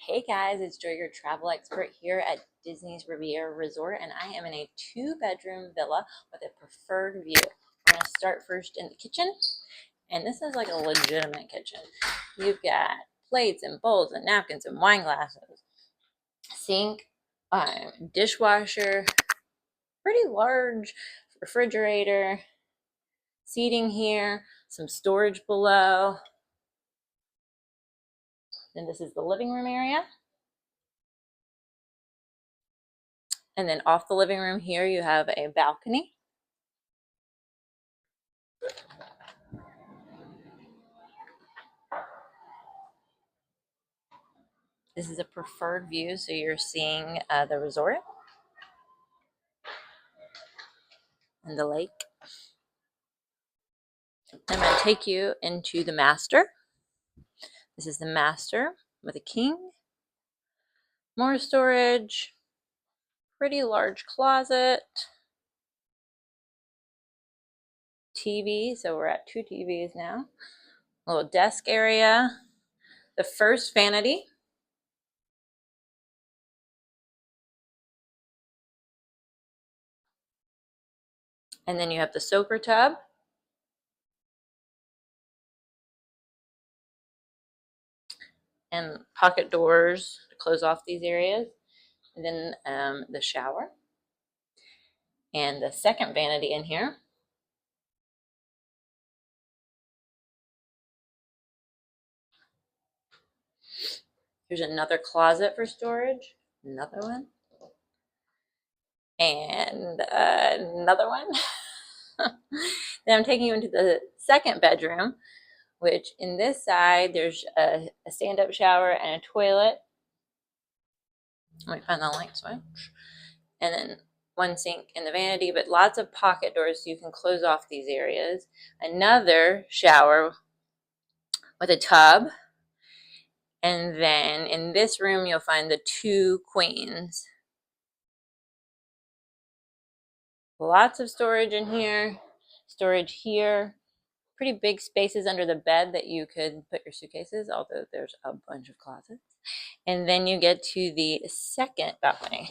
Hey guys, it's Joy, your travel expert here at Disney's Riviera Resort, and I am in a 2-bedroom villa with a preferred view. We're going to start first in the kitchen, and this is like a legitimate kitchen. You've got plates and bowls and napkins and wine glasses, sink, dishwasher, pretty large refrigerator, seating here, some storage below. Then this is the living room area. And then off the living room here, you have a balcony. This is a preferred view, so you're seeing the resort and the lake. I'm going to take you into the master. This is the master with a king, more storage, pretty large closet, TV, so we're at 2 TVs now, a little desk area, the first vanity, and then you have the soaker tub, and pocket doors to close off these areas, and then the shower, and the second vanity in here. Here's another closet for storage, another one, and another one. Then I'm taking you into the second bedroom, which in this side, there's a stand-up shower and a toilet. Let me find the light switch. And then one sink in the vanity, but lots of pocket doors so you can close off these areas. Another shower with a tub. And then in this room, you'll find the 2 queens. Lots of storage in here, storage here. Pretty big spaces under the bed that you could put your suitcases, although there's a bunch of closets. And then you get to the second balcony.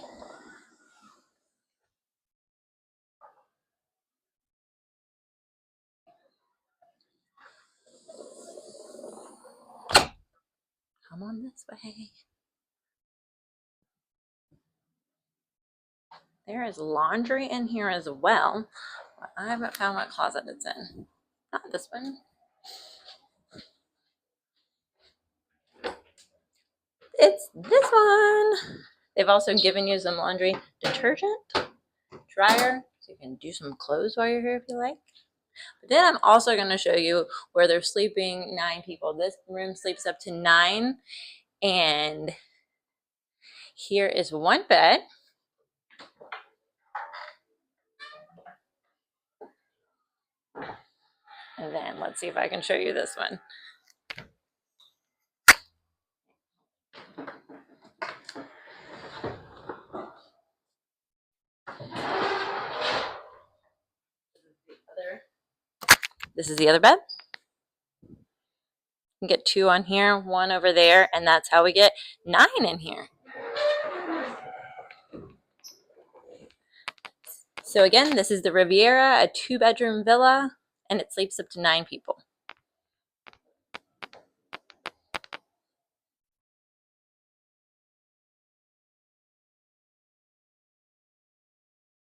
Come on this way. There is laundry in here as well, but I haven't found what closet it's in. Not this one. It's this one. They've also given you some laundry detergent, dryer, so you can do some clothes while you're here if you like. But then I'm also going to show you where they're sleeping 9 people. This room sleeps up to 9, and here is one bed. And then let's see if I can show you this one. This is the other bed. You can get 2 on here, 1 over there, and that's how we get 9 in here. So again, this is the Riviera, a 2-bedroom villa, and it sleeps up to 9 people.